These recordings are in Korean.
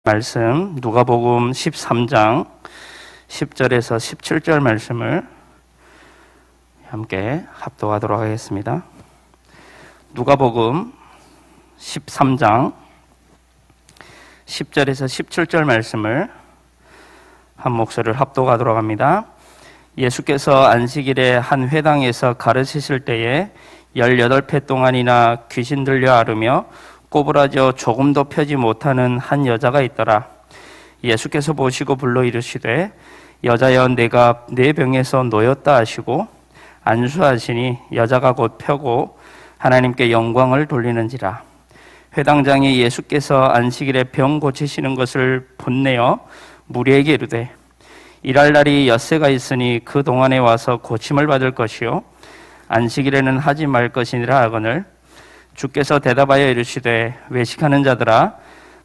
말씀 누가복음 13장 10절에서 17절 말씀을 함께 합독하도록 하겠습니다. 누가복음 13장 10절에서 17절 말씀을 한 목소리를 합독하도록 합니다. 예수께서 안식일에 한 회당에서 가르치실 때에 18회 동안이나 귀신 들려 앓으며 꼬부라져 조금도 펴지 못하는 한 여자가 있더라. 예수께서 보시고 불러 이르시되 여자여 내가 네 병에서 놓였다 하시고 안수하시니 여자가 곧 펴고 하나님께 영광을 돌리는지라. 회당장이 예수께서 안식일에 병 고치시는 것을 본내어 무리에게 이르되 일할 날이 엿새가 있으니 그 동안에 와서 고침을 받을 것이요 안식일에는 하지 말 것이니라 하거늘 주께서 대답하여 이르시되 외식하는 자들아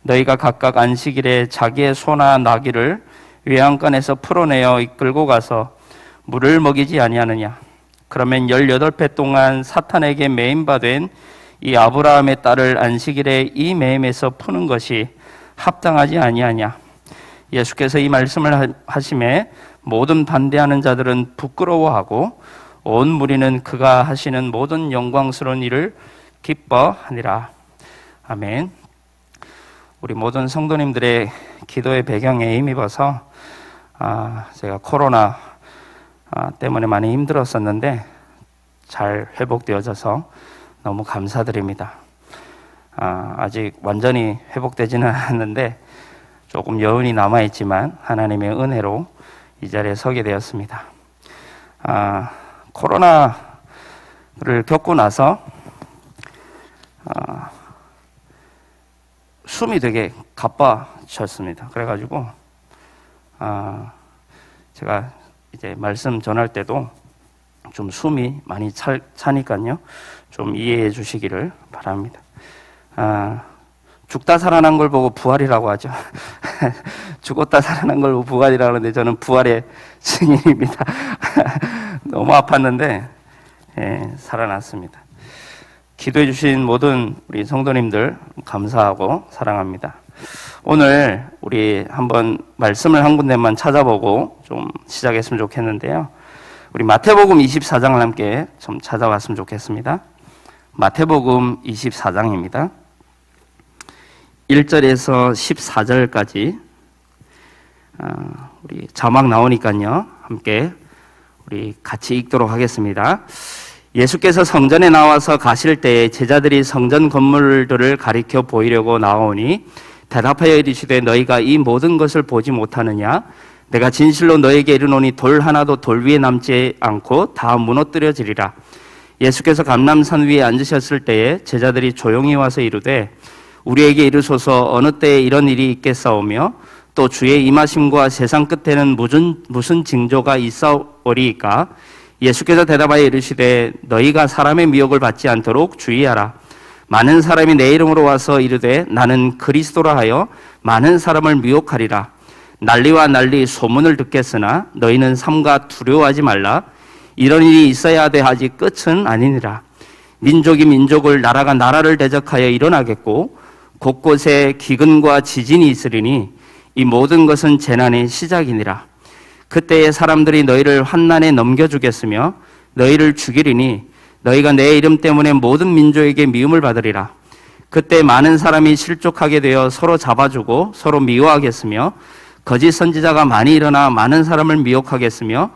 너희가 각각 안식일에 자기의 소나 나귀를 외양간에서 풀어내어 이끌고 가서 물을 먹이지 아니하느냐. 그러면 18회 동안 사탄에게 매임바 된 이 아브라함의 딸을 안식일에 이 매임에서 푸는 것이 합당하지 아니하냐. 예수께서 이 말씀을 하심에 모든 반대하는 자들은 부끄러워하고 온 무리는 그가 하시는 모든 영광스러운 일을 기뻐하니라. 아멘. 우리 모든 성도님들의 기도의 배경에 힘입어서 제가 코로나 때문에 많이 힘들었었는데 잘 회복되어져서 너무 감사드립니다. 아직 완전히 회복되지는 않았는데 조금 여운이 남아있지만 하나님의 은혜로 이 자리에 서게 되었습니다. 코로나를 겪고 나서 숨이 되게 가빠졌습니다. 그래가지고 제가 이제 말씀 전할 때도 좀 숨이 많이 차니까요 좀 이해해 주시기를 바랍니다. 죽다 살아난 걸 보고 부활이라고 하죠. 죽었다 살아난 걸 보고 부활이라고 하는데 저는 부활의 증인입니다. 너무 아팠는데 살아났습니다. 기도해 주신 모든 우리 성도님들 감사하고 사랑합니다. 오늘 우리 한번 말씀을 한 군데만 찾아보고 좀 시작했으면 좋겠는데요. 우리 마태복음 24장을 함께 좀 찾아봤으면 좋겠습니다. 마태복음 24장입니다. 1절에서 14절까지 우리 자막 나오니까요. 함께 우리 같이 읽도록 하겠습니다. 예수께서 성전에 나와서 가실 때에 제자들이 성전 건물들을 가리켜 보이려고 나오니 대답하여 이르시되 너희가 이 모든 것을 보지 못하느냐? 내가 진실로 너희에게 이르노니 돌 하나도 돌 위에 남지 않고 다 무너뜨려지리라. 예수께서 감람산 위에 앉으셨을 때에 제자들이 조용히 와서 이르되 우리에게 이르소서 어느 때에 이런 일이 있겠사오며 또 주의 임하심과 세상 끝에는 무슨 징조가 있사오리이까? 예수께서 대답하여 이르시되 너희가 사람의 미혹을 받지 않도록 주의하라. 많은 사람이 내 이름으로 와서 이르되 나는 그리스도라 하여 많은 사람을 미혹하리라. 난리와 난리 소문을 듣겠으나 너희는 삼가 두려워하지 말라. 이런 일이 있어야 하되 아직 끝은 아니니라. 민족이 민족을 나라가 나라를 대적하여 일어나겠고 곳곳에 기근과 지진이 있으리니 이 모든 것은 재난의 시작이니라. 그때에 사람들이 너희를 환난에 넘겨주겠으며 너희를 죽이리니 너희가 내 이름 때문에 모든 민족에게 미움을 받으리라. 그때 많은 사람이 실족하게 되어 서로 잡아주고 서로 미워하겠으며 거짓 선지자가 많이 일어나 많은 사람을 미혹하겠으며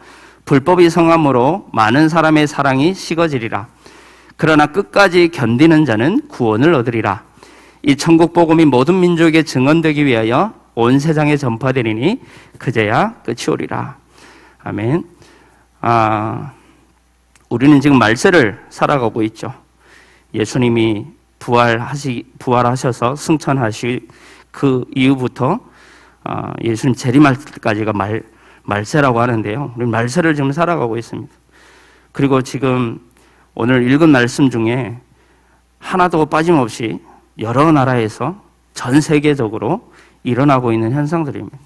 불법이 성함으로 많은 사람의 사랑이 식어지리라. 그러나 끝까지 견디는 자는 구원을 얻으리라. 이 천국 복음이 모든 민족에게 증언되기 위하여 온 세상에 전파되리니 그제야 끝이 오리라. 아멘. 우리는 지금 말세를 살아가고 있죠. 예수님이 부활하셔서 승천하시 그 이후부터 예수님 재림할 때까지가 말세라고 하는데요. 우리 말세를 지금 살아가고 있습니다. 그리고 지금 오늘 읽은 말씀 중에 하나도 빠짐없이 여러 나라에서 전 세계적으로 일어나고 있는 현상들입니다.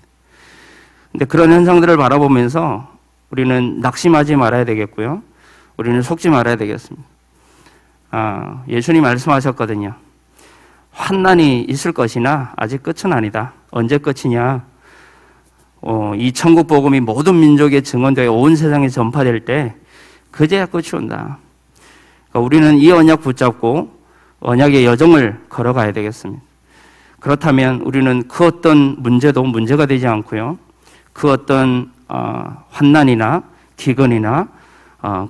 근데 그런 현상들을 바라보면서 우리는 낙심하지 말아야 되겠고요. 우리는 속지 말아야 되겠습니다. 예수님 말씀하셨거든요. 환난이 있을 것이나 아직 끝은 아니다. 언제 끝이냐? 이 천국 복음이 모든 민족에 증언되어 온 세상에 전파될 때 그제야 끝이 온다. 그러니까 우리는 이 언약 붙잡고 언약의 여정을 걸어가야 되겠습니다. 그렇다면 우리는 그 어떤 문제도 문제가 되지 않고요. 그 어떤 환난이나 기근이나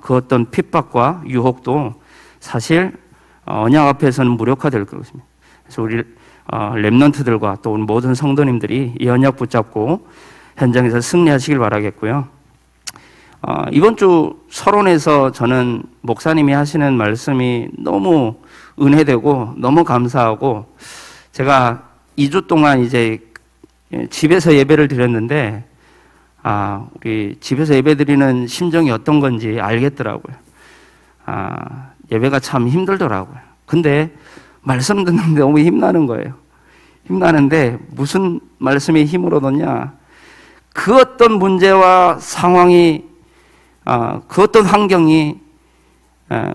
그 어떤 핍박과 유혹도 사실 언약 앞에서는 무력화될 것입니다. 그래서 우리 렘넌트들과 또 우리 모든 성도님들이 이 언약 붙잡고 현장에서 승리하시길 바라겠고요. 이번 주 서론에서 저는 목사님이 하시는 말씀이 너무 은혜되고 너무 감사하고, 제가 2주 동안 이제 집에서 예배를 드렸는데 우리 집에서 예배 드리는 심정이 어떤 건지 알겠더라고요. 예배가 참 힘들더라고요. 근데 말씀 듣는데 너무 힘나는 거예요. 힘나는데 무슨 말씀이 힘을 얻었냐? 그 어떤 문제와 상황이 그 어떤 환경이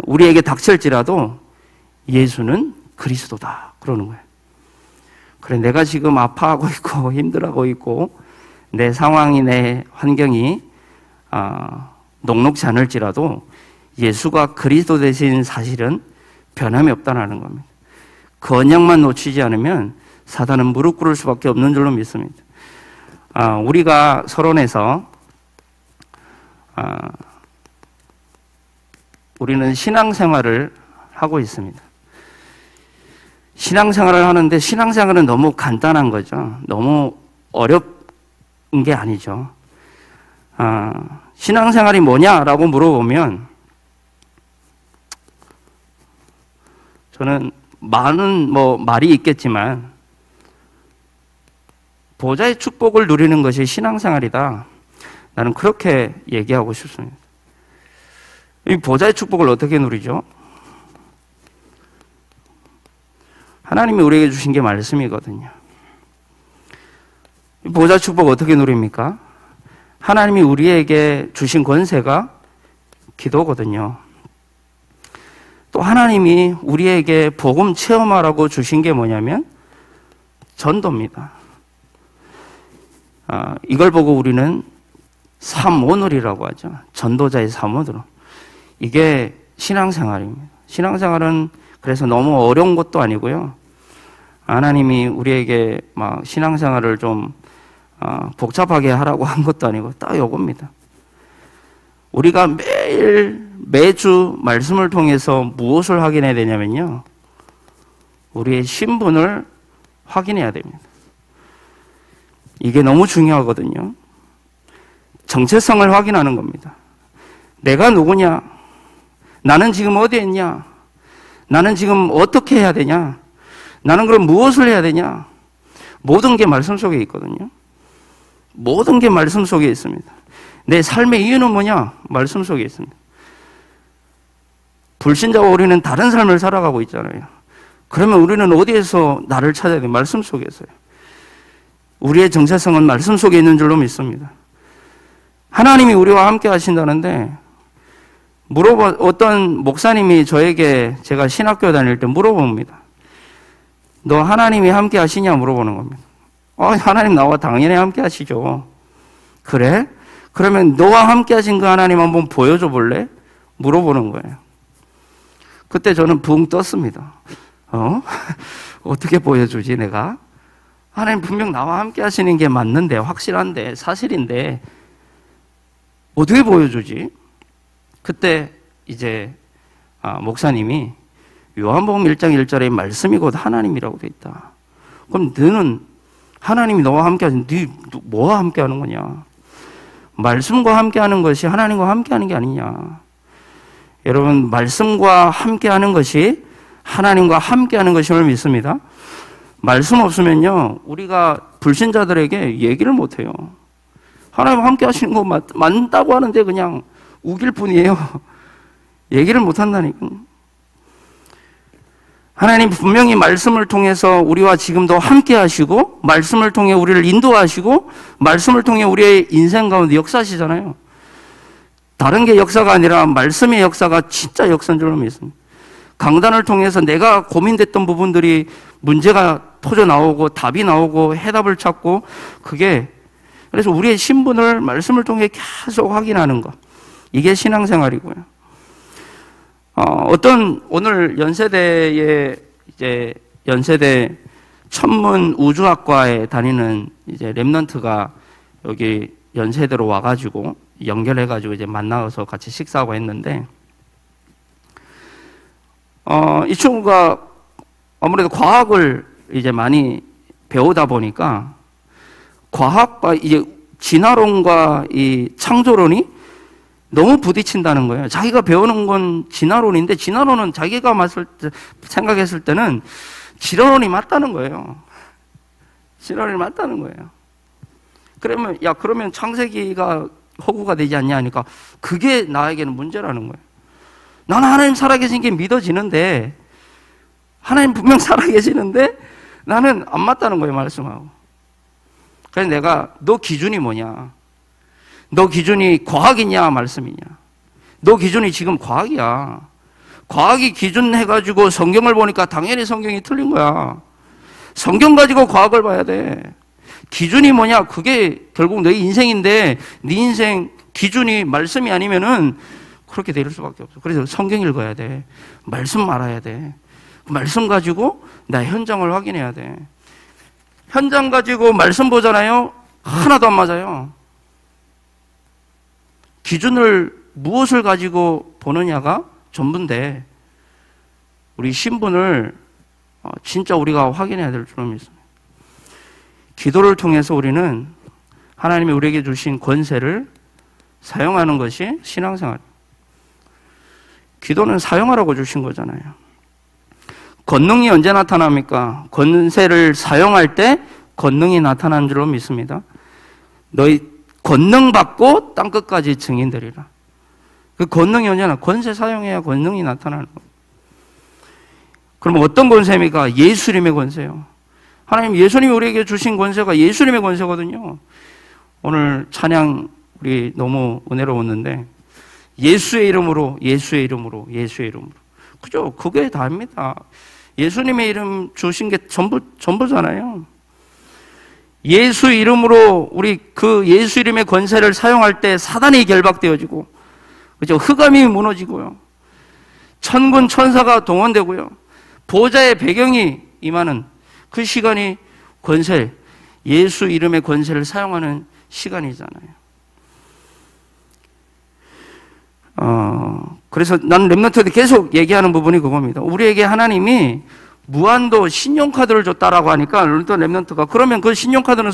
우리에게 닥칠지라도 예수는 그리스도다 그러는 거예요. 그래, 내가 지금 아파하고 있고 힘들어하고 있고 내 상황이, 내 환경이 녹록지 않을지라도 예수가 그리스도 되신 사실은 변함이 없다는 겁니다. 그 언약만 놓치지 않으면 사단은 무릎 꿇을 수밖에 없는 줄로 믿습니다. 우리가 서론에서 우리는 신앙생활을 하고 있습니다. 신앙생활을 하는데 신앙생활은 너무 간단한 거죠. 너무 어려운 게 아니죠. 신앙생활이 뭐냐라고 물어보면 저는 많은 말이 있겠지만 보좌의 축복을 누리는 것이 신앙생활이다. 나는 그렇게 얘기하고 싶습니다. 이 보좌의 축복을 어떻게 누리죠? 하나님이 우리에게 주신 게 말씀이거든요. 이 보좌 축복 어떻게 누립니까? 하나님이 우리에게 주신 권세가 기도거든요. 또 하나님이 우리에게 복음 체험하라고 주신 게 뭐냐면 전도입니다. 이걸 보고 우리는 삼오늘이라고 하죠. 전도자의 삼오늘. 이게 신앙생활입니다. 신앙생활은 그래서 너무 어려운 것도 아니고요. 하나님이 우리에게 막 신앙생활을 좀 복잡하게 하라고 한 것도 아니고 딱 이겁니다. 우리가 매주 말씀을 통해서 무엇을 확인해야 되냐면요. 우리의 신분을 확인해야 됩니다. 이게 너무 중요하거든요. 정체성을 확인하는 겁니다. 내가 누구냐? 나는 지금 어디에 있냐? 나는 지금 어떻게 해야 되냐? 나는 그럼 무엇을 해야 되냐? 모든 게 말씀 속에 있거든요. 모든 게 말씀 속에 있습니다. 내 삶의 이유는 뭐냐? 말씀 속에 있습니다. 불신자와 우리는 다른 삶을 살아가고 있잖아요. 그러면 우리는 어디에서 나를 찾아야 돼요? 말씀 속에서요. 우리의 정체성은 말씀 속에 있는 줄로 믿습니다. 하나님이 우리와 함께 하신다는데 어떤 목사님이 저에게 제가 신학교 다닐 때 물어봅니다. 너 하나님이 함께 하시냐 물어보는 겁니다. 하나님 나와 당연히 함께 하시죠. 그래? 그러면 너와 함께 하신 그 하나님 한번 보여줘 볼래? 물어보는 거예요. 그때 저는 붕 떴습니다. 어떻게 보여주지 내가? 하나님 분명 나와 함께 하시는 게 맞는데, 확실한데, 사실인데 어떻게 보여주지? 그때 이제 목사님이 요한복음 1장 1절에 말씀이 곧 하나님이라고 돼 있다. 그럼 너는 하나님이 너와 함께 하신, 네 뭐와 함께 하는 거냐? 말씀과 함께 하는 것이 하나님과 함께 하는 게 아니냐? 여러분, 말씀과 함께 하는 것이 하나님과 함께 하는 것임을 믿습니다. 말씀 없으면요, 우리가 불신자들에게 얘기를 못 해요. 하나님 함께 하시는 거 맞다고 하는데 그냥 우길 뿐이에요. 얘기를 못 한다니까. 하나님 분명히 말씀을 통해서 우리와 지금도 함께 하시고, 말씀을 통해 우리를 인도하시고, 말씀을 통해 우리의 인생 가운데 역사하시잖아요. 다른 게 역사가 아니라 말씀의 역사가 진짜 역사인 줄로 믿습니다. 강단을 통해서 내가 고민됐던 부분들이 문제가 터져 나오고 답이 나오고 해답을 찾고, 그게 그래서 우리의 신분을 말씀을 통해 계속 확인하는 것, 이게 신앙생활이고요. 오늘 연세대에 이제 연세대 천문 우주학과에 다니는 이제 랩런트가 여기 연세대로 와가지고 연결해가지고 이제 만나서 같이 식사하고 했는데, 이 친구가 아무래도 과학을 이제 많이 배우다 보니까 과학과 이제 진화론과 이 창조론이 너무 부딪힌다는 거예요. 자기가 배우는 건 진화론인데, 진화론은 자기가 생각했을 때는 진화론이 맞다는 거예요. 진화론이 맞다는 거예요. 그러면 창세기가 허구가 되지 않냐 하니까, 그게 나에게는 문제라는 거예요. 나는 하나님 살아계신 게 믿어지는데, 하나님 분명 살아계시는데 나는 안 맞다는 거예요, 말씀하고. 그래서 내가, 너 기준이 뭐냐? 너 기준이 과학이냐 말씀이냐? 너 기준이 지금 과학이야. 과학이 기준 해가지고 성경을 보니까 당연히 성경이 틀린 거야. 성경 가지고 과학을 봐야 돼. 기준이 뭐냐? 그게 결국 너희 인생인데, 네 인생 기준이 말씀이 아니면은 그렇게 될 수밖에 없어. 그래서 성경 읽어야 돼. 말씀 알아야 돼. 말씀 가지고 나 현장을 확인해야 돼. 현장 가지고 말씀 보잖아요. 하나도 안 맞아요. 기준을 무엇을 가지고 보느냐가 전부인데, 우리 신분을 진짜 우리가 확인해야 될 줄은 믿습니다. 기도를 통해서 우리는 하나님이 우리에게 주신 권세를 사용하는 것이 신앙생활. 기도는 사용하라고 주신 거잖아요. 권능이 언제 나타납니까? 권세를 사용할 때 권능이 나타나는 줄로 믿습니다. 너희 권능 받고 땅끝까지 증인되리라. 그 권능이 언제나 권세 사용해야 권능이 나타나는 거예요. 그럼 어떤 권세입니까? 예수님의 권세요. 하나님 예수님이 우리에게 주신 권세가 예수님의 권세거든요. 오늘 찬양 우리 너무 은혜로웠는데, 예수의 이름으로, 예수의 이름으로, 예수의 이름으로. 그죠? 그게 다입니다. 예수님의 이름 주신 게 전부잖아요. 예수 이름으로 우리 그 예수 이름의 권세를 사용할 때 사단이 결박되어지고, 그죠? 흑암이 무너지고요. 천군 천사가 동원되고요. 보좌의 배경이 임하는 그 시간이 권세, 예수 이름의 권세를 사용하는 시간이잖아요. 그래서 나는 랩런트한테 계속 얘기하는 부분이 그겁니다. 우리에게 하나님이 무한도 신용카드를 줬다라고 하니까 랩런트가, 그러면 그 신용카드는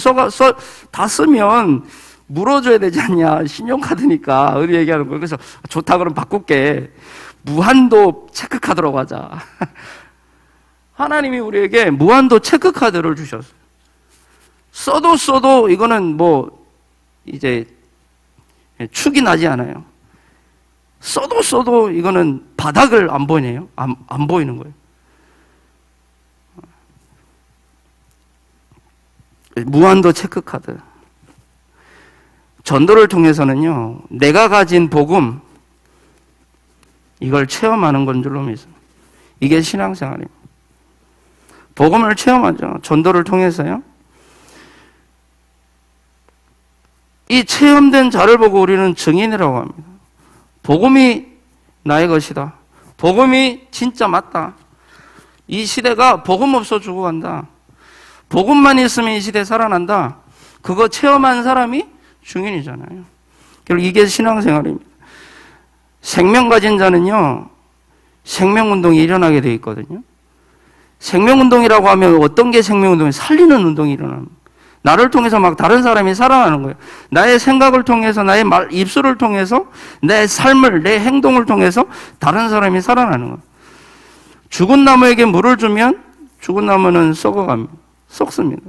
다 쓰면 물어줘야 되지 않냐, 신용카드니까. 우리 얘기하는 거예요. 그래서 좋다, 그럼 바꿀게. 무한도 체크카드라고 하자. 하나님이 우리에게 무한도 체크카드를 주셨어요. 써도 이거는 뭐 이제 축이 나지 않아요. 써도 이거는 바닥을 안 보이네요. 안 보이는 거예요. 무한도 체크카드. 전도를 통해서는요, 내가 가진 복음, 이걸 체험하는 건 줄로 믿습니다. 이게 신앙생활입니다. 복음을 체험하죠. 전도를 통해서요. 이 체험된 자를 보고 우리는 증인이라고 합니다. 복음이 나의 것이다. 복음이 진짜 맞다. 이 시대가 복음 없어 죽어간다. 복음만 있으면 이 시대 살아난다. 그거 체험한 사람이 증인이잖아요. 결국 이게 신앙생활입니다. 생명 가진 자는요, 생명운동이 일어나게 돼 있거든요. 생명운동이라고 하면 어떤 게 생명운동이에요? 살리는 운동이 일어납니다. 나를 통해서 막 다른 사람이 살아나는 거예요. 나의 생각을 통해서, 나의 입술을 통해서, 내 삶을, 내 행동을 통해서 다른 사람이 살아나는 거예요. 죽은 나무에게 물을 주면 죽은 나무는 썩어갑니다. 썩습니다.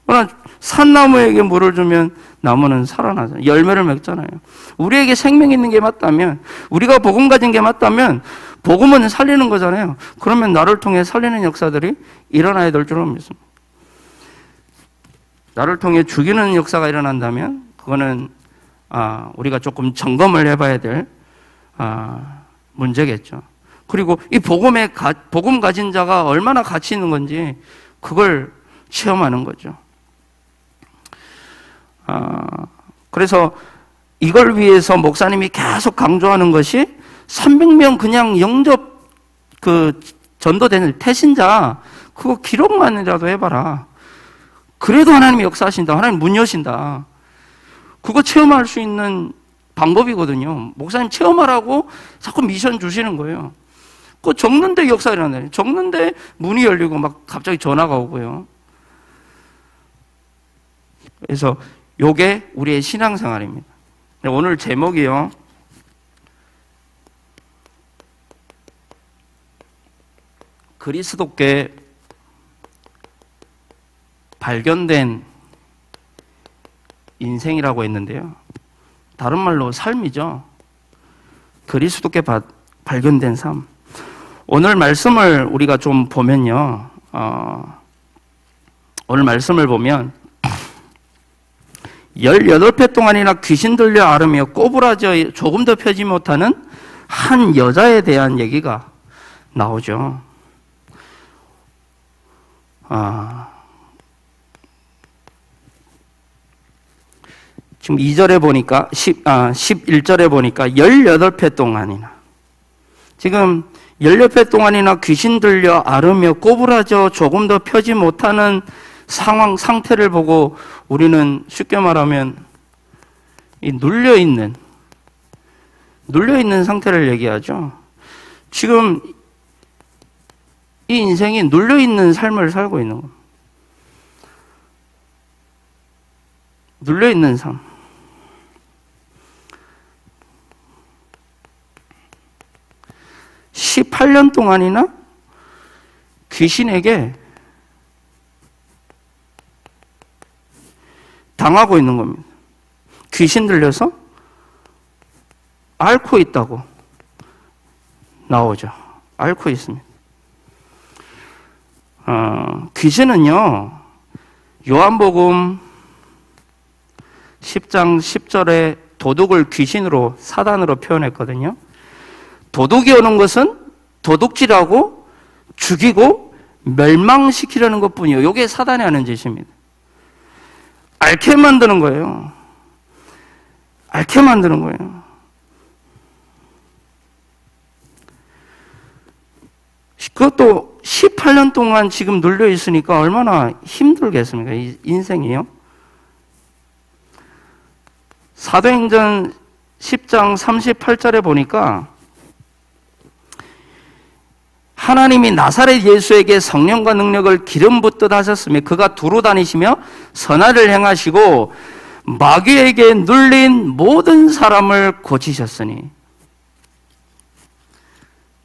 그러나 산나무에게 물을 주면 나무는 살아나잖아요. 열매를 맺잖아요. 우리에게 생명 있는 게 맞다면, 우리가 복음 가진 게 맞다면, 복음은 살리는 거잖아요. 그러면 나를 통해 살리는 역사들이 일어나야 될 줄로 믿습니다. 나를 통해 죽이는 역사가 일어난다면 그거는 우리가 조금 점검을 해봐야 될 문제겠죠. 그리고 이 복음 가진 자가 얼마나 가치 있는 건지 그걸 체험하는 거죠. 그래서 이걸 위해서 목사님이 계속 강조하는 것이 300명 그냥 영접 전도되는 태신자 그거 기록만이라도 해봐라. 그래도 하나님이 역사하신다. 하나님 문 여신다. 그거 체험할 수 있는 방법이거든요. 목사님 체험하라고 자꾸 미션 주시는 거예요. 그거 적는데 역사가 일어나요. 적는데 문이 열리고 막 갑자기 전화가 오고요. 그래서 요게 우리의 신앙생활입니다. 오늘 제목이요. 그리스도께 발견된 인생이라고 했는데요. 다른 말로 삶이죠. 그리스도께 발견된 삶. 오늘 말씀을 우리가 좀 보면요. 오늘 말씀을 보면 18회 동안이나 귀신 들려 앓으며 꼬부라져 조금도 펴지 못하는 한 여자에 대한 얘기가 나오죠. 지금 2절에 보니까 11절에 보니까 18회 동안이나 지금 18회 동안이나 귀신 들려 앓으며 꼬부라져 조금 더 펴지 못하는 상태를 보고 우리는 쉽게 말하면 이 눌려있는 상태를 얘기하죠. 지금 이 인생이 눌려있는 삶을 살고 있는 겁니다. 눌려있는 삶. (18년) 동안이나 귀신에게 당하고 있는 겁니다. 귀신 들려서 앓고 있다고 나오죠. 앓고 있습니다. 귀신은요, 요한복음 10장 10절에 도둑을 귀신으로, 사단으로 표현했거든요. 도둑이 오는 것은 도둑질하고 죽이고 멸망시키려는 것 뿐이에요. 이게 사단이 하는 짓입니다. 앓게 만드는 거예요. 앓게 만드는 거예요. 그것도 18년 동안 지금 눌려 있으니까 얼마나 힘들겠습니까? 이 인생이요. 사도행전 10장 38절에 보니까 하나님이 나사렛 예수에게 성령과 능력을 기름 붓듯 하셨으며 그가 두루 다니시며 선하를 행하시고 마귀에게 눌린 모든 사람을 고치셨으니.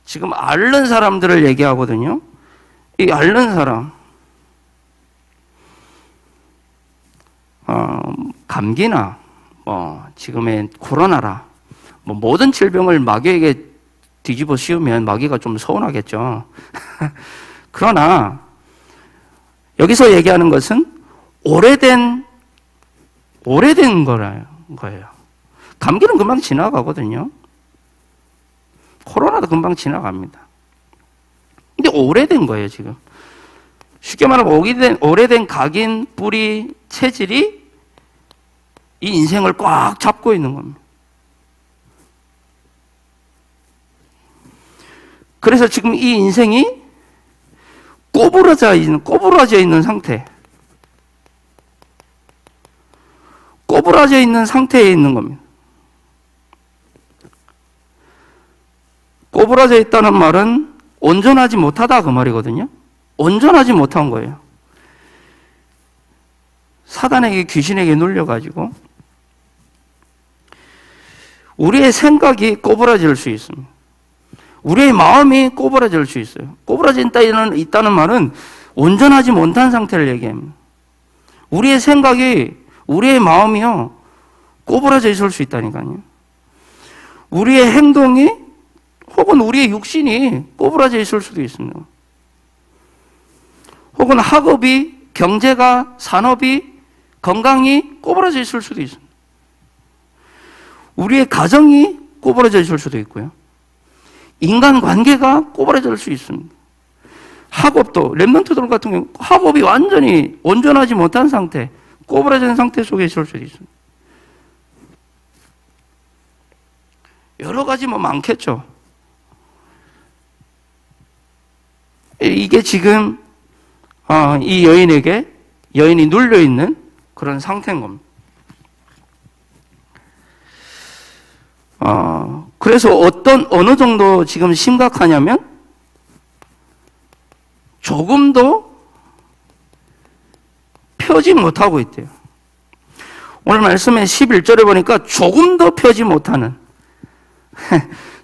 지금 앓는 사람들을 얘기하거든요. 이 앓는 사람, 감기나 지금의 코로나라 모든 질병을 마귀에게 뒤집어 씌우면 마귀가 좀 서운하겠죠. 그러나 여기서 얘기하는 것은 오래된 거예요. 감기는 금방 지나가거든요. 코로나도 금방 지나갑니다. 근데 오래된 거예요, 지금. 쉽게 말하면 오래된 각인, 뿌리, 체질이 이 인생을 꽉 잡고 있는 겁니다. 그래서 지금 이 인생이 꼬부라져 있는 상태. 꼬부라져 있는 상태에 있는 겁니다. 꼬부라져 있다는 말은 온전하지 못하다 그 말이거든요. 온전하지 못한 거예요. 사단에게, 귀신에게 눌려가지고 우리의 생각이 꼬부라질 수 있습니다. 우리의 마음이 꼬부라질 수 있어요. 꼬부라진다는 말은 온전하지 못한 상태를 얘기합니다. 우리의 생각이, 우리의 마음이요, 꼬부라져 있을 수 있다니까요. 우리의 행동이 혹은 우리의 육신이 꼬부라져 있을 수도 있습니다. 혹은 학업이, 경제가, 산업이, 건강이 꼬부라져 있을 수도 있습니다. 우리의 가정이 꼬부라져 있을 수도 있고요. 인간관계가 꼬부라질 수 있습니다. 학업도, 랩런트들 같은 경우 학업이 완전히 온전하지 못한 상태, 꼬부라진 상태 속에 있을 수도 있습니다. 여러 가지 뭐 많겠죠. 이게 지금 이 여인이 눌려있는 그런 상태인 겁니다. 그래서 어느 정도 지금 심각하냐면 조금도 펴지 못하고 있대요. 오늘 말씀에 11절에 보니까 조금도 펴지 못하는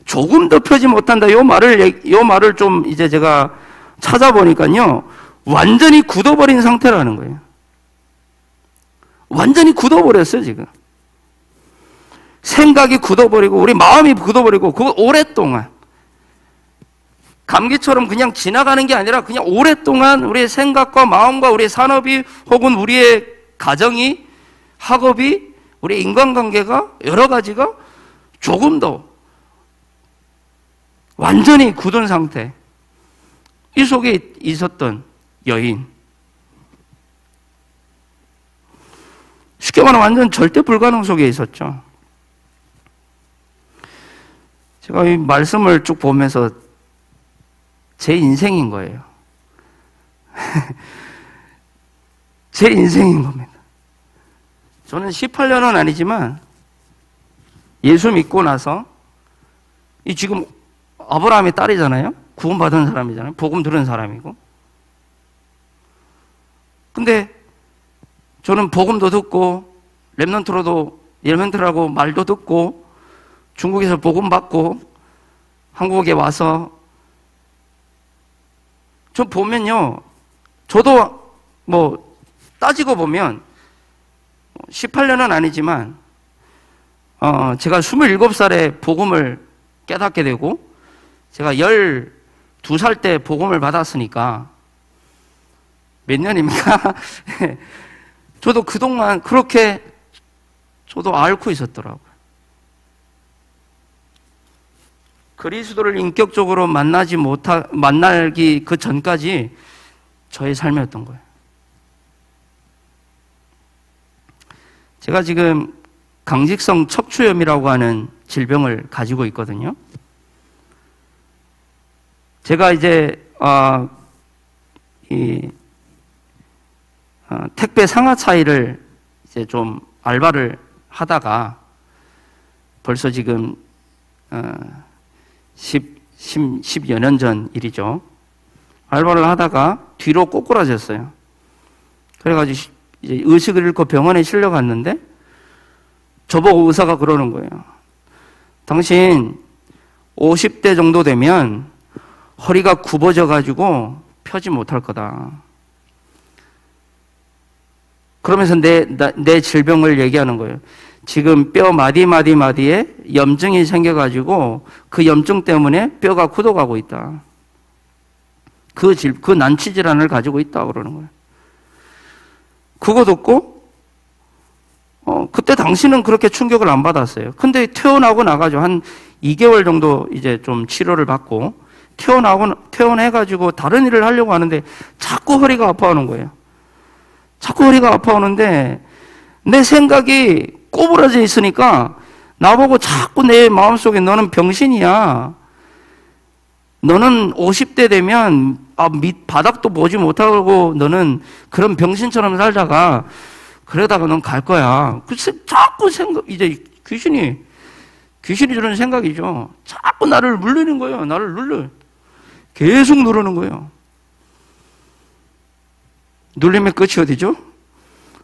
조금도 펴지 못한다. 요 말을 좀 이제 제가 찾아보니까요. 완전히 굳어버린 상태라는 거예요. 완전히 굳어버렸어요, 지금. 생각이 굳어버리고, 우리 마음이 굳어버리고, 그거 오랫동안. 감기처럼 그냥 지나가는 게 아니라 그냥 오랫동안 우리의 생각과 마음과 우리의 산업이 혹은 우리의 가정이, 학업이, 우리의 인간관계가 여러 가지가 조금 더 완전히 굳은 상태. 이 속에 있었던 여인. 쉽게 말하면 완전 절대 불가능 속에 있었죠. 제가 이 말씀을 쭉 보면서 제 인생인 거예요. 제 인생인 겁니다. 저는 18년은 아니지만 예수 믿고 나서 이 지금 아브라함의 딸이잖아요. 구원받은 사람이잖아요. 복음 들은 사람이고. 근데 저는 복음도 듣고 랩런트라고 말도 듣고 중국에서 복음 받고 한국에 와서 저 보면요. 저도 뭐 따지고 보면 18년은 아니지만 제가 27살에 복음을 깨닫게 되고 제가 12살 때 복음을 받았으니까 몇 년입니까? 저도 그동안 그렇게 저도 앓고 있었더라고요. 그리스도를 인격적으로 만나기 그 전까지 저의 삶이었던 거예요. 제가 지금 강직성 척추염이라고 하는 질병을 가지고 있거든요. 제가 이제 택배 상하차일을 이제 좀 알바를 하다가 벌써 지금 10여 년 전 일이죠. 알바를 하다가 뒤로 꼬꾸라졌어요. 그래가지고 이제 의식을 잃고 병원에 실려갔는데 저보고 의사가 그러는 거예요. 당신 50대 정도 되면 허리가 굽어져가지고 펴지 못할 거다. 그러면서 내 질병을 얘기하는 거예요. 지금 뼈 마디에 염증이 생겨가지고 그 염증 때문에 뼈가 굳어가고 있다. 그 난치 질환을 가지고 있다 그러는 거예요. 그거 듣고 그때 당시는 그렇게 충격을 안 받았어요. 근데 퇴원하고 나가지고 한 2개월 정도 이제 좀 치료를 받고 퇴원해가지고 다른 일을 하려고 하는데 자꾸 허리가 아파하는 거예요. 자꾸 허리가 아파오는데 내 생각이 꼬부라져 있으니까 나보고 자꾸 내 마음속에 너는 병신이야. 너는 50대 되면 밑 바닥도 보지 못하고 너는 그런 병신처럼 살다가 그러다가 넌 갈 거야. 글쎄 자꾸 이제 귀신이 주는 생각이죠. 자꾸 나를 물리는 거예요. 나를 눌러. 계속 누르는 거예요. 눌림의 끝이 어디죠?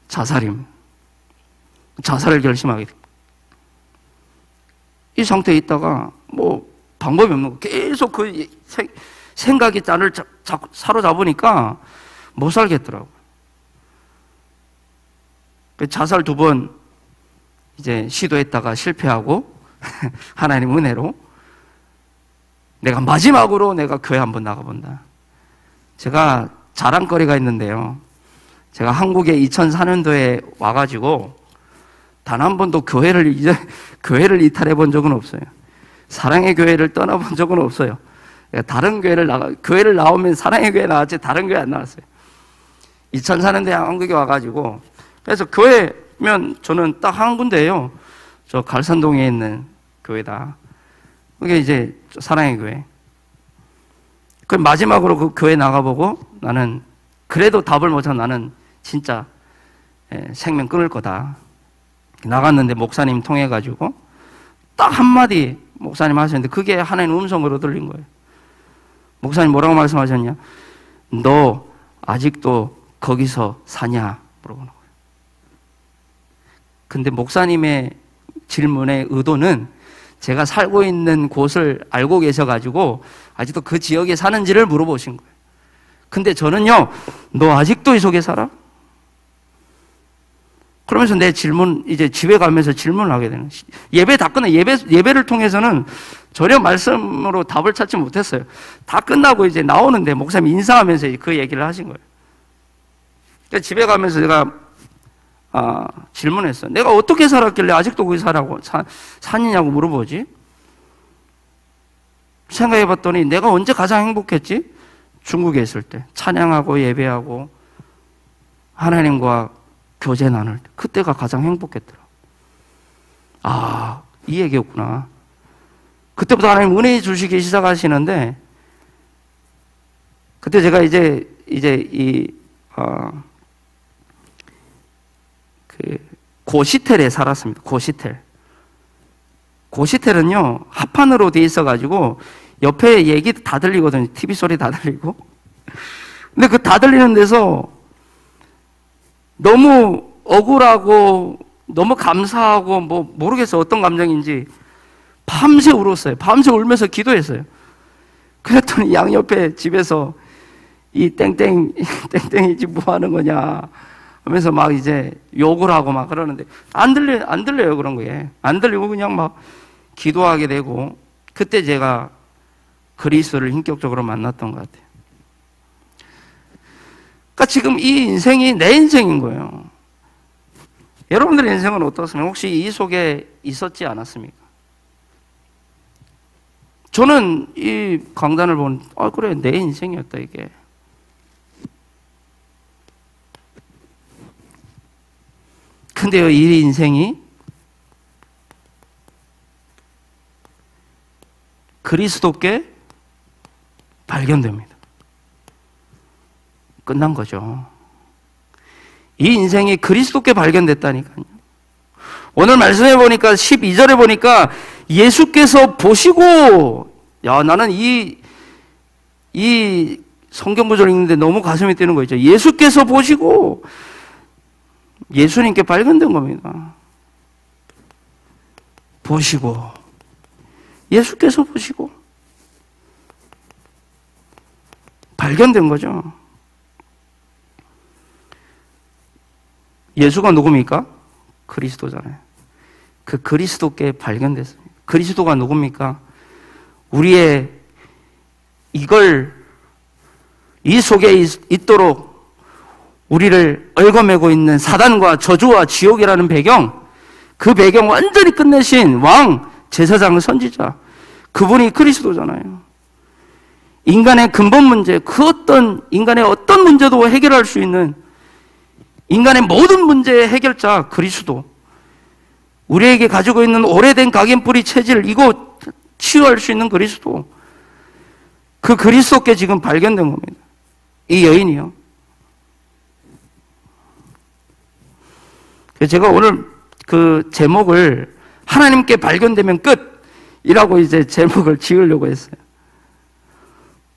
자살임. 자살을 결심하게 됩니다. 이 상태에 있다가 뭐 방법이 없는 거. 계속 그 생각이 나를 사로잡으니까 못 살겠더라고요. 자살 2번 이제 시도했다가 실패하고 하나님 은혜로 내가 마지막으로 내가 교회 한번 나가본다. 제가 자랑거리가 있는데요. 제가 한국에 2004년도에 와가지고 단 한 번도 교회를 이탈해 본 적은 없어요. 사랑의 교회를 떠나본 적은 없어요. 다른 교회를 나오면 사랑의 교회 나왔지 다른 교회 안 나왔어요. 2004년도에 한국에 와가지고, 그래서 교회면 저는 딱 한 군데예요. 저 갈산동에 있는 교회다. 그게 이제 사랑의 교회. 그 마지막으로 그 교회 나가보고 나는 그래도 답을 못 찾아 나는 진짜 생명 끊을 거다. 나갔는데 목사님 통해가지고 딱 한마디 목사님 하셨는데 그게 하나님 음성으로 들린 거예요. 목사님 뭐라고 말씀하셨냐? 너 아직도 거기서 사냐? 물어보는 거예요. 근데 목사님의 질문의 의도는 제가 살고 있는 곳을 알고 계셔가지고 아직도 그 지역에 사는지를 물어보신 거예요. 근데 저는요, 너 아직도 이 속에 살아? 그러면서 내 질문, 이제 집에 가면서 질문을 하게 되는, 예배 다 끝나, 예배를 통해서는 전혀 말씀으로 답을 찾지 못했어요. 다 끝나고 이제 나오는데 목사님 인사하면서 그 얘기를 하신 거예요. 그러니까 집에 가면서 제가 질문했어요. 내가 어떻게 살았길래 아직도 거기 사느냐고 물어보지? 생각해 봤더니 내가 언제 가장 행복했지? 중국에 있을 때. 찬양하고 예배하고 하나님과 교제 나눌 때. 그때가 가장 행복했더라. 아, 이 얘기였구나. 그때부터 하나님 은혜 주시기 시작하시는데, 그때 제가 이제 고시텔에 살았습니다. 고시텔은요, 합판으로 돼 있어가지고, 옆에 얘기 다 들리거든요. TV 소리 다 들리고. 근데 그 다 들리는 데서 너무 억울하고, 너무 감사하고, 뭐, 모르겠어요. 어떤 감정인지. 밤새 울었어요. 밤새 울면서 기도했어요. 그랬더니 양옆에 집에서 이 땡땡이 집 뭐 하는 거냐 하면서 막 이제 욕을 하고 막 그러는데 안 들려요. 그런 거에. 안 들리고 그냥 막 기도하게 되고, 그때 제가 그리스도를 인격적으로 만났던 것 같아요. 그러니까 지금 이 인생이 내 인생인 거예요. 여러분들의 인생은 어떻습니까? 혹시 이 속에 있었지 않았습니까? 저는 이 강단을 보면 그래, 내 인생이었다 이게. 근데요, 이 인생이 그리스도께 발견됩니다. 끝난 거죠. 이 인생이 그리스도께 발견됐다니까요. 오늘 말씀해 보니까 12절에 보니까 예수께서 보시고, 야, 나는 이 성경 구절 읽는데 너무 가슴이 뛰는 거 있죠. 예수께서 보시고, 예수님께 발견된 겁니다. 보시고, 예수께서 보시고, 발견된 거죠. 예수가 누굽니까? 그리스도잖아요. 그 그리스도께 발견됐습니다. 그리스도가 누굽니까? 우리의 이 속에 있도록 우리를 얽어매고 있는 사단과 저주와 지옥이라는 배경, 그 배경 완전히 끝내신 왕, 제사장, 선지자, 그분이 그리스도잖아요. 인간의 근본 문제, 인간의 어떤 문제도 해결할 수 있는 인간의 모든 문제의 해결자 그리스도. 우리에게 가지고 있는 오래된 각인뿌리 체질, 이거 치유할 수 있는 그리스도. 그 그리스도께 지금 발견된 겁니다. 이 여인이요. 제가 오늘 그 제목을 하나님께 발견되면 끝이라고 이제 제목을 지으려고 했어요.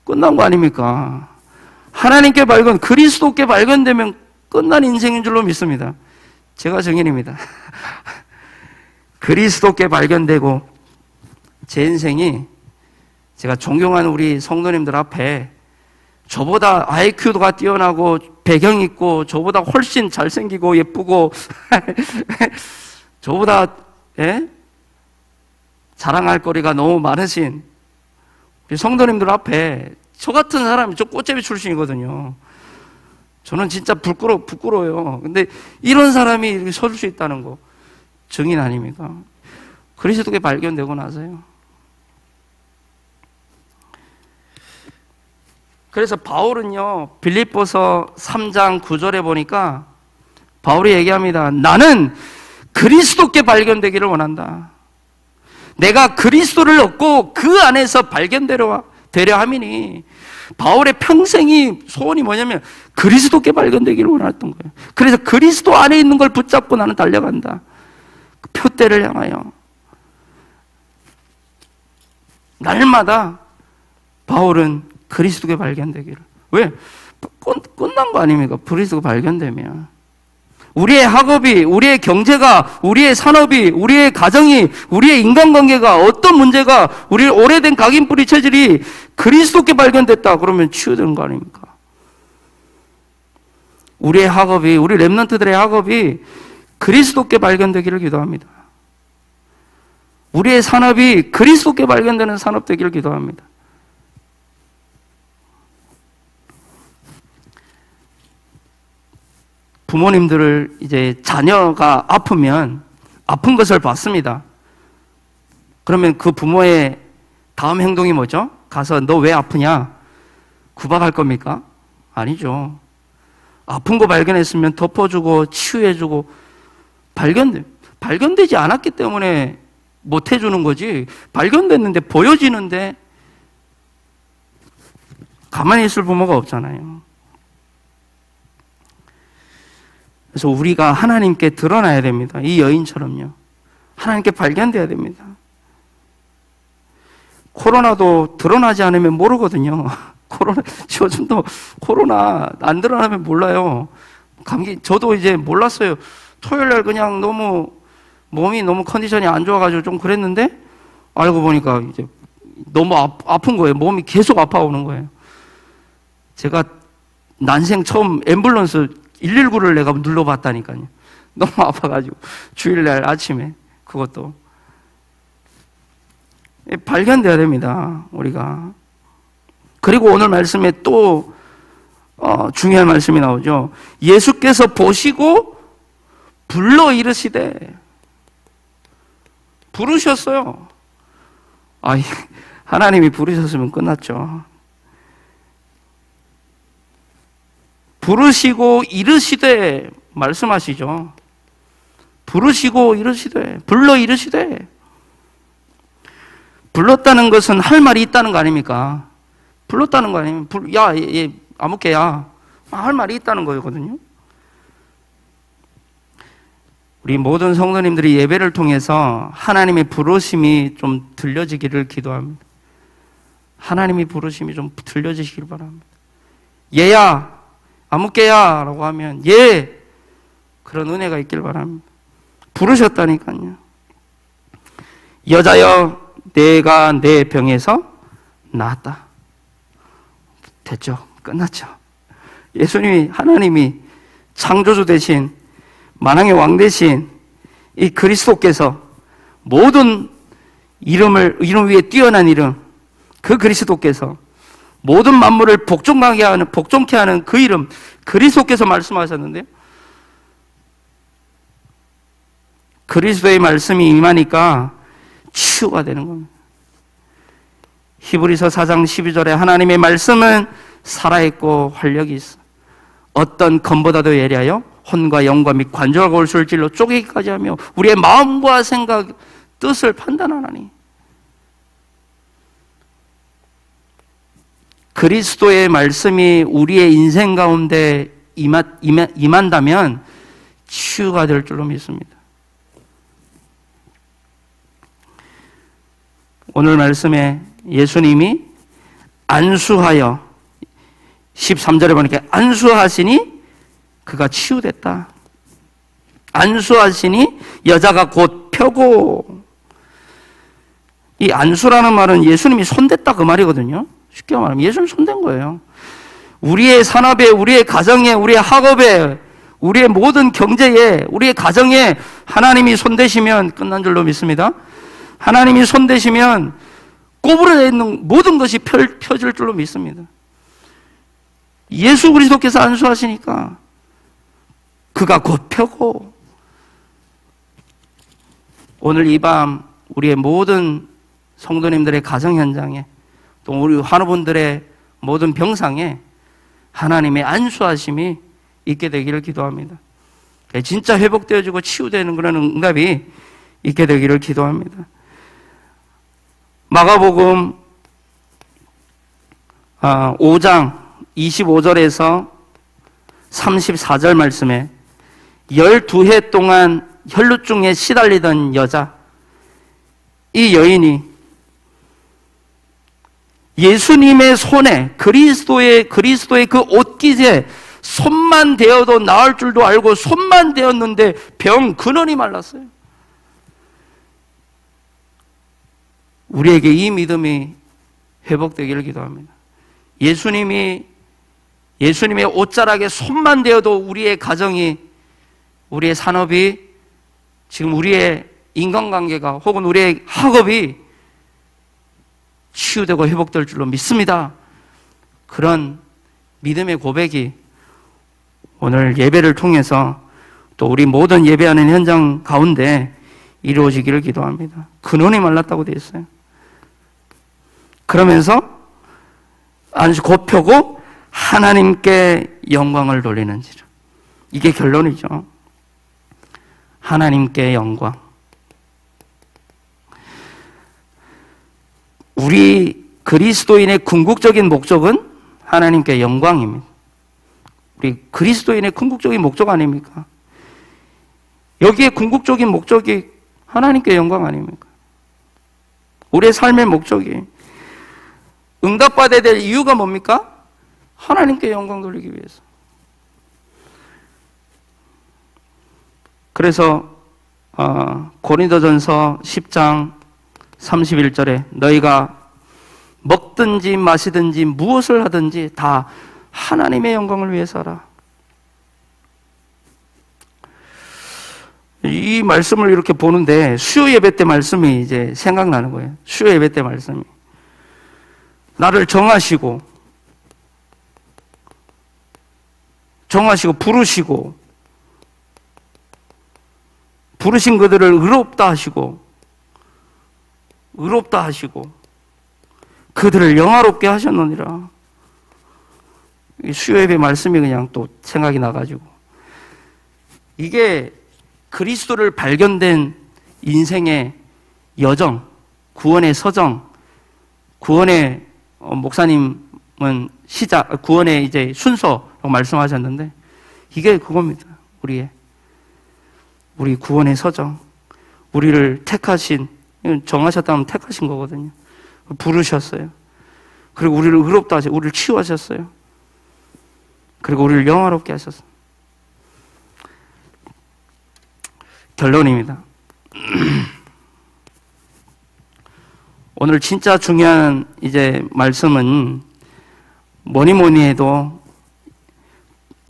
끝난 거 아닙니까? 하나님께 그리스도께 발견되면 끝난 인생인 줄로 믿습니다. 제가 증인입니다. 그리스도께 발견되고 제 인생이, 제가 존경하는 우리 성도님들 앞에 저보다 IQ가 뛰어나고 배경 있고 저보다 훨씬 잘생기고 예쁘고 저보다 자랑할 거리가 너무 많으신 우리 성도님들 앞에 저 같은 사람이, 저 꽃제비 출신이거든요. 저는 진짜 부끄러워요. 근데 이런 사람이 이렇게 설 수 있다는 거 증인 아닙니까? 그리스도께 발견되고 나서요, 그래서 바울은요, 빌립보서 3장 9절에 보니까 바울이 얘기합니다. 나는 그리스도께 발견되기를 원한다. 내가 그리스도를 얻고 그 안에서 발견되려 함이니, 바울의 평생이 소원이 뭐냐면 그리스도께 발견되기를 원했던 거예요. 그래서 그리스도 안에 있는 걸 붙잡고 나는 달려간다. 그 표대를 향하여. 날마다 바울은 그리스도께 발견되기를. 왜? 끝난 거 아닙니까? 그리스도가 발견되면. 우리의 학업이, 우리의 경제가, 우리의 산업이, 우리의 가정이, 우리의 인간관계가, 어떤 문제가, 우리 오래된 각인뿌리 체질이 그리스도께 발견됐다 그러면 치유되는 거 아닙니까? 우리의 학업이, 우리 렘넌트들의 학업이 그리스도께 발견되기를 기도합니다. 우리의 산업이 그리스도께 발견되는 산업 되기를 기도합니다. 부모님들을 이제 자녀가 아프면 아픈 것을 봤습니다. 그러면 그 부모의 다음 행동이 뭐죠? 가서 너 왜 아프냐? 구박할 겁니까? 아니죠. 아픈 거 발견했으면 덮어주고 치유해주고 발견되지 않았기 때문에 못 해주는 거지, 발견됐는데 보여지는데 가만히 있을 부모가 없잖아요. 그래서 우리가 하나님께 드러나야 됩니다. 이 여인처럼요. 하나님께 발견돼야 됩니다. 코로나도 드러나지 않으면 모르거든요. 요즘도 코로나 안 드러나면 몰라요. 감기, 저도 이제 몰랐어요. 토요일 날 그냥 몸이 너무 컨디션이 안 좋아가지고 좀 그랬는데, 알고 보니까 이제 너무 아픈 거예요. 몸이 계속 아파오는 거예요. 제가 난생 처음 앰뷸런스 119를 내가 눌러봤다니까요. 너무 아파가지고. 주일날 아침에. 그것도. 발견돼야 됩니다. 우리가. 그리고 오늘 말씀에 또 중요한 말씀이 나오죠. 예수께서 보시고 불러 이르시되. 부르셨어요. 하나님이 부르셨으면 끝났죠. 부르시고 이르시되 말씀하시죠. 부르시고 이르시되, 불러 이르시되. 불렀다는 것은 할 말이 있다는 거 아닙니까? 불렀다는 거 아니면 야, 얘 아무개야, 할 말이 있다는 거거든요. 우리 모든 성도님들이 예배를 통해서 하나님의 부르심이 좀 들려지기를 기도합니다. 하나님의 부르심이 좀 들려지시길 바랍니다. 얘야, 아무개야 라고 하면 예, 그런 은혜가 있길 바랍니다. 부르셨다니까요. 여자여, 내가 내 병에서 나았다. 됐죠. 끝났죠. 예수님이, 하나님이 창조주 대신, 만왕의 왕 대신 이 그리스도께서 모든 이름 위에 뛰어난 이름, 그 그리스도께서 모든 만물을 복종케 하는 그 이름, 그리스도께서 말씀하셨는데요. 그리스도의 말씀이 임하니까 치유가 되는 겁니다. 히브리서 4장 12절에 하나님의 말씀은 살아있고 활력이 있어 어떤 검보다도 예리하여 혼과 영과 및 관절과 골수를 찔러 쪼개기까지 하며 우리의 마음과 생각, 뜻을 판단하나니. 그리스도의 말씀이 우리의 인생 가운데 임한다면 치유가 될 줄로 믿습니다. 오늘 말씀에 예수님이 안수하여 13절에 보니까 안수하시니 그가 치유됐다. 안수하시니 여자가 곧 펴고. 이 안수라는 말은 예수님이 손댔다 그 말이거든요. 쉽게 말하면 예수님 손댄 거예요. 우리의 산업에, 우리의 가정에, 우리의 학업에, 우리의 모든 경제에, 우리의 가정에 하나님이 손대시면 끝난 줄로 믿습니다. 하나님이 손대시면 꼬부러져 있는 모든 것이 펴질 줄로 믿습니다. 예수 그리스도께서 안수하시니까 그가 곧 펴고. 오늘 이 밤 우리의 모든 성도님들의 가정 현장에, 또 우리 환우분들의 모든 병상에 하나님의 안수하심이 있게 되기를 기도합니다. 진짜 회복되어지고 치유되는 그런 응답이 있게 되기를 기도합니다. 마가복음 5장 25절에서 34절 말씀에 12해 동안 혈루증에 시달리던 여자, 이 여인이 예수님의 손에 그리스도의 그 옷깃에 손만 대어도 나을 줄도 알고 손만 대었는데 병 근원이 말랐어요. 우리에게 이 믿음이 회복되기를 기도합니다. 예수님의 옷자락에 손만 대어도 우리의 가정이, 우리의 산업이, 지금 우리의 인간관계가 혹은 우리의 학업이 치유되고 회복될 줄로 믿습니다. 그런 믿음의 고백이 오늘 예배를 통해서 또 우리 모든 예배하는 현장 가운데 이루어지기를 기도합니다. 근원이 말랐다고 되어 있어요. 그러면서 안수 곧 펴고 하나님께 영광을 돌리는지라. 이게 결론이죠. 하나님께 영광. 우리 그리스도인의 궁극적인 목적은 하나님께 영광입니다. 우리 그리스도인의 궁극적인 목적 아닙니까? 여기에 궁극적인 목적이 하나님께 영광 아닙니까? 우리의 삶의 목적이 응답받아야 될 이유가 뭡니까? 하나님께 영광 돌리기 위해서. 그래서 고린도전서 10장 31절에 너희가 먹든지 마시든지 무엇을 하든지 다 하나님의 영광을 위해서 하라. 이 말씀을 이렇게 보는데 수요 예배 때 말씀이 이제 생각나는 거예요. 수요 예배 때 말씀이. 나를 정하시고 부르신 그들을 의롭다 하시고 그들을 영화롭게 하셨느니라. 수요 예배 말씀이 그냥 또 생각이 나가지고, 이게 그리스도를 발견된 인생의 여정, 구원의 서정, 구원의 목사님은 구원의 이제 순서라고 말씀하셨는데, 이게 그겁니다. 우리 구원의 서정, 우리를 택하신, 정하셨다면 택하신 거거든요. 부르셨어요. 그리고 우리를 의롭다 하셨어요. 우리를 치유하셨어요. 그리고 우리를 영화롭게 하셨어요. 결론입니다. 오늘 진짜 중요한 이제 말씀은 뭐니 해도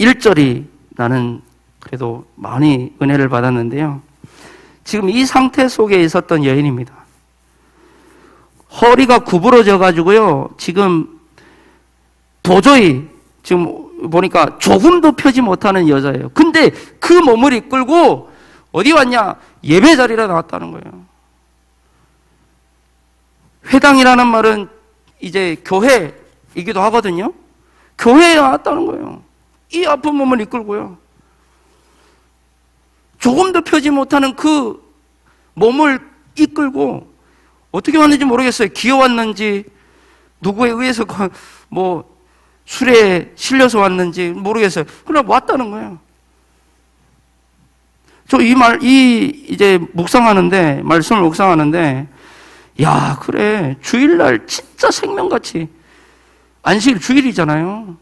1절이 나는 그래도 많이 은혜를 받았는데요. 지금 이 상태 속에 있었던 여인입니다. 허리가 구부러져 가지고요. 지금 도저히 지금 보니까 조금도 펴지 못하는 여자예요. 근데 그 몸을 이끌고 어디 왔냐? 예배 자리로 나왔다는 거예요. 회당이라는 말은 이제 교회이기도 하거든요. 교회에 나왔다는 거예요. 이 아픈 몸을 이끌고요. 조금도 펴지 못하는 그 몸을 이끌고 어떻게 왔는지 모르겠어요. 기어왔는지 누구에 의해서 술에 실려서 왔는지 모르겠어요. 그러나 왔다는 거예요. 저 이제 말씀을 묵상하는데, 야, 그래. 주일날 진짜 생명같이, 안식 주일이잖아요.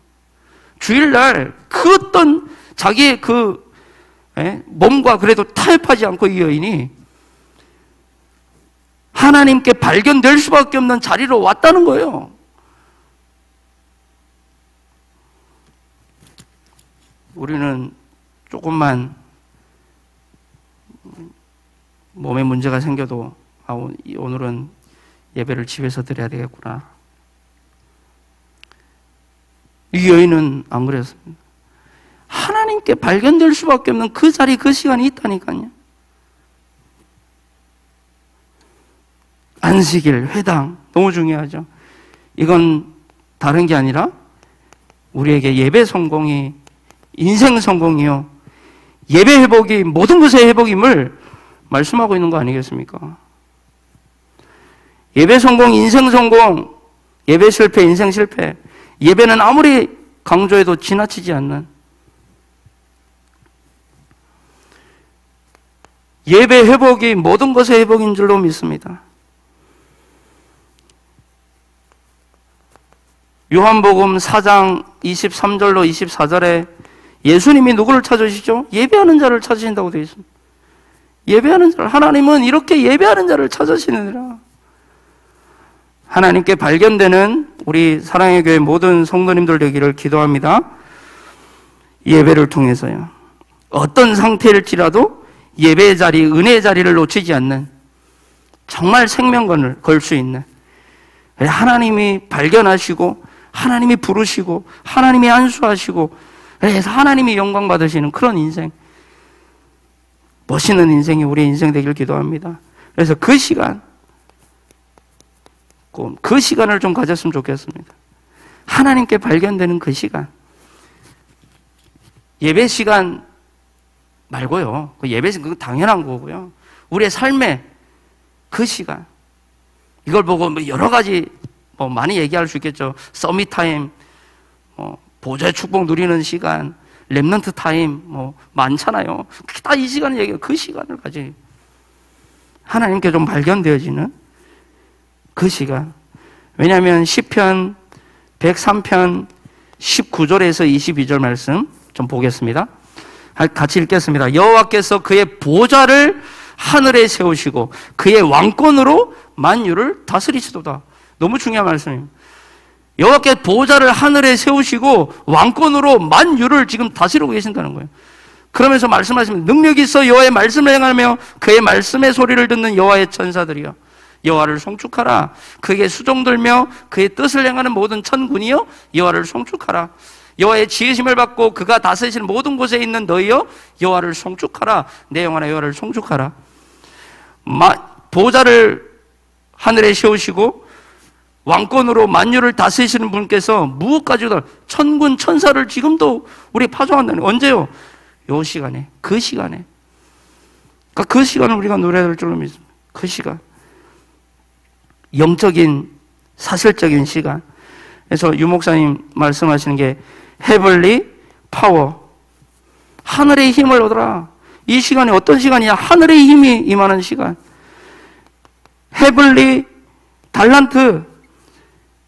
주일날 그 어떤 자기의 몸과 그래도 타협하지 않고 이 여인이 하나님께 발견될 수밖에 없는 자리로 왔다는 거예요. 우리는 조금만 몸에 문제가 생겨도 오늘은 예배를 집에서 드려야 되겠구나. 이 여인은 안 그랬습니다. 하나님께 발견될 수밖에 없는 그 자리, 그 시간이 있다니까요. 안식일, 회당 너무 중요하죠. 이건 다른 게 아니라 우리에게 예배 성공이 인생 성공이요, 예배 회복이 모든 것의 회복임을 말씀하고 있는 거 아니겠습니까? 예배 성공, 인생 성공, 예배 실패, 인생 실패. 예배는 아무리 강조해도 지나치지 않는, 예배 회복이 모든 것의 회복인 줄로 믿습니다. 요한복음 4장 23절로 24절에 예수님이 누구를 찾으시죠? 예배하는 자를 찾으신다고 되어 있습니다. 예배하는 자를, 하나님은 이렇게 예배하는 자를 찾으시느니라. 하나님께 발견되는 우리 사랑의 교회 모든 성도님들 되기를 기도합니다. 예배를 통해서요, 어떤 상태일지라도 예배의 자리, 은혜의 자리를 놓치지 않는, 정말 생명권을 걸 수 있는, 하나님이 발견하시고 하나님이 부르시고 하나님이 안수하시고, 그래서 하나님이 영광 받으시는 그런 인생, 멋있는 인생이 우리의 인생 되기를 기도합니다. 그래서 그 시간, 그 시간을 좀 가졌으면 좋겠습니다. 하나님께 발견되는 그 시간, 예배 시간 말고요, 그 예배 시간, 그건 당연한 거고요, 우리의 삶의 그 시간, 이걸 보고 여러 가지 많이 얘기할 수 있겠죠. 서밋 타임, 보좌의 축복 누리는 시간, 렘넌트 타임, 많잖아요. 다 이 시간을 얘기해요. 그 시간을 가지, 하나님께 좀 발견되어지는 그 시간. 왜냐하면 시편 103편 19절에서 22절 말씀 좀 보겠습니다. 같이 읽겠습니다. 여호와께서 그의 보좌를 하늘에 세우시고 그의 왕권으로 만유를 다스리시도다. 너무 중요한 말씀입니다. 여호와께 보좌를 하늘에 세우시고 왕권으로 만유를 지금 다스리고 계신다는 거예요. 그러면서 말씀하시면, 능력이 있어 여호와의 말씀을 행하며 그의 말씀의 소리를 듣는 여호와의 천사들이여 여호와를 송축하라. 그에게 수종들며 그의 뜻을 행하는 모든 천군이여 여호와를 송축하라. 여호와의 지으심을 받고 그가 다스리시는 모든 곳에 있는 너희여 여호와를 송축하라. 내 영혼아 여호와를 송축하라. 보좌를 하늘에 세우시고 왕권으로 만유를 다스리시는 분께서 무엇까지도 천군 천사를 지금도 우리 파송한다는 거예요. 언제요? 요 시간에, 그 시간에. 그러니까 그 시간을 우리가 노래해야 될 줄로 믿습니다. 그 시간, 영적인 사실적인 시간. 그래서 유 목사님 말씀하시는 게 헤블리 파워, 하늘의 힘을 얻어라. 이 시간이 어떤 시간이냐? 하늘의 힘이 임하는 시간. 헤블리 달란트,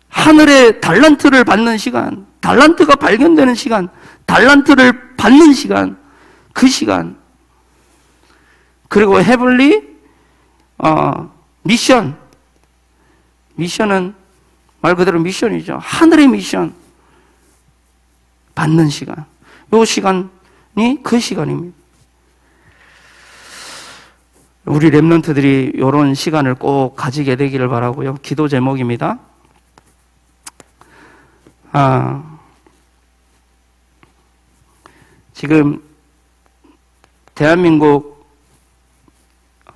하늘의 달란트를 받는 시간, 달란트가 발견되는 시간, 달란트를 받는 시간, 그 시간. 그리고 헤블리 미션, 미션은 말 그대로 미션이죠. 하늘의 미션 받는 시간. 이 시간이 그 시간입니다. 우리 렘넌트들이 이런 시간을 꼭 가지게 되기를 바라고요. 기도 제목입니다. 지금 대한민국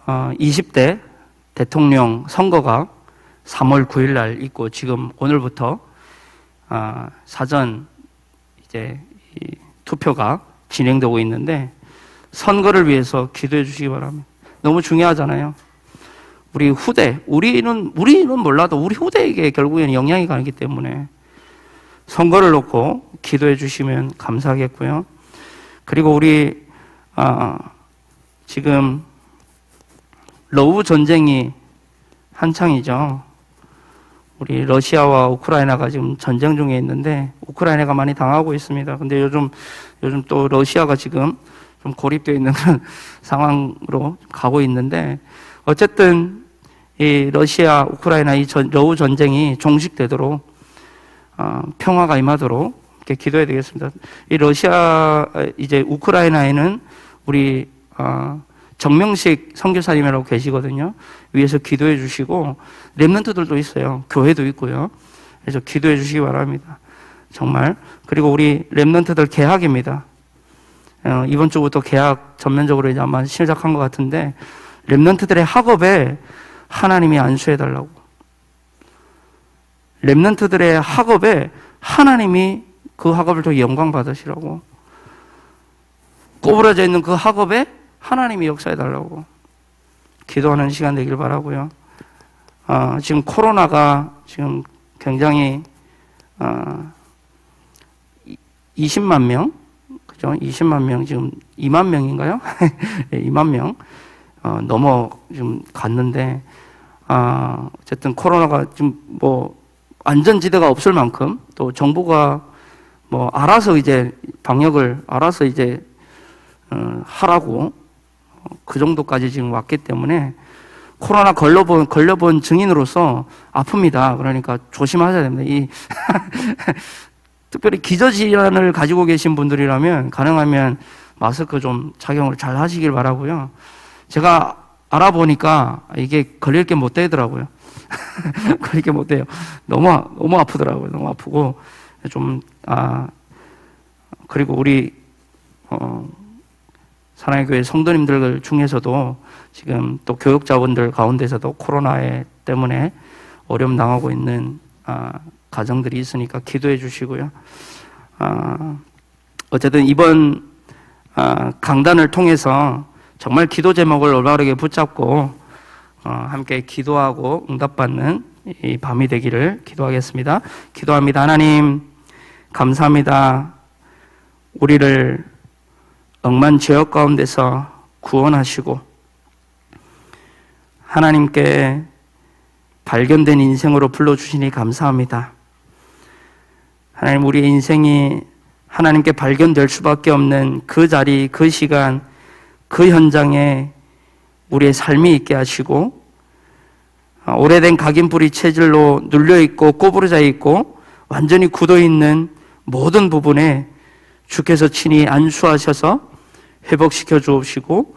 20대 대통령 선거가 3월 9일 날 있고, 지금 오늘부터 사전 이제 투표가 진행되고 있는데, 선거를 위해서 기도해 주시기 바랍니다. 너무 중요하잖아요. 우리 후대, 우리는 몰라도 우리 후대에게 결국에는 영향이 가기 때문에 선거를 놓고 기도해 주시면 감사하겠고요. 그리고 우리 지금 러브 전쟁이 한창이죠. 우리 러시아와 우크라이나가 지금 전쟁 중에 있는데 우크라이나가 많이 당하고 있습니다. 근데 요즘 또 러시아가 지금 좀 고립되어 있는 그런 상황으로 가고 있는데, 어쨌든 이 러시아 우크라이나 이 러브 전쟁이 종식되도록 평화가 임하도록 이렇게 기도해야 되겠습니다. 이 러시아 이제 우크라이나에는 우리 정명식 선교사님이라고 계시거든요. 위에서 기도해 주시고, 렘넌트들도 있어요. 교회도 있고요. 그래서 기도해 주시기 바랍니다. 정말. 그리고 우리 렘넌트들 개학입니다. 이번 주부터 개학 전면적으로 이제 아마 시작한 것 같은데, 렘넌트들의 학업에 하나님이 안수해 달라고. 렘넌트들의 학업에 하나님이 그 학업을 더 영광 받으시라고, 꼬부라져 있는 그 학업에 하나님이 역사해 달라고 기도하는 시간 되길 바라고요. 지금 코로나가 지금 굉장히 20만 명, 그죠? 20만 명, 지금 2만 명인가요? 2만 명 넘어 지금 갔는데, 어쨌든 코로나가 지금 뭐 안전지대가 없을 만큼 또 정부가 뭐 알아서 이제 방역을 알아서 이제 하라고 그 정도까지 지금 왔기 때문에 코로나 걸려본 증인으로서 아픕니다. 그러니까 조심하셔야 됩니다. 특별히 기저질환을 가지고 계신 분들이라면 가능하면 마스크 좀 착용을 잘 하시길 바라고요. 제가 알아보니까 이게 걸릴 게 못 되더라고요. 걸릴 게 못 돼요. 너무 아프더라고요. 너무 아프고 좀 그리고 우리 사랑의 교회 성도님들 중에서도 지금 또 교육자분들 가운데서도 코로나 때문에 어려움 당하고 있는 가정들이 있으니까 기도해 주시고요. 어쨌든 이번 강단을 통해서 정말 기도 제목을 올바르게 붙잡고 함께 기도하고 응답받는 이 밤이 되기를 기도하겠습니다. 기도합니다. 하나님 감사합니다. 우리를 억만 죄악 가운데서 구원하시고 하나님께 발견된 인생으로 불러주시니 감사합니다. 하나님, 우리의 인생이 하나님께 발견될 수밖에 없는 그 자리, 그 시간, 그 현장에 우리의 삶이 있게 하시고 오래된 각인뿌리 체질로 눌려있고 꼬부러져 있고 완전히 굳어있는 모든 부분에 주께서 친히 안수하셔서 회복시켜 주옵시고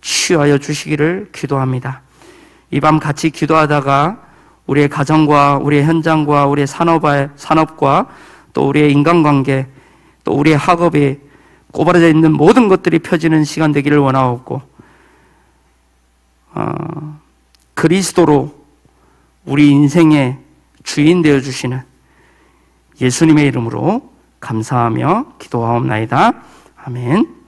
치유하여 주시기를 기도합니다. 이 밤 같이 기도하다가 우리의 가정과 우리의 현장과 우리의 산업과 또 우리의 인간관계 또 우리의 학업이 꼬부라져 있는 모든 것들이 펴지는 시간 되기를 원하옵고 그리스도로 우리 인생의 주인 되어주시는 예수님의 이름으로 감사하며 기도하옵나이다. 아멘.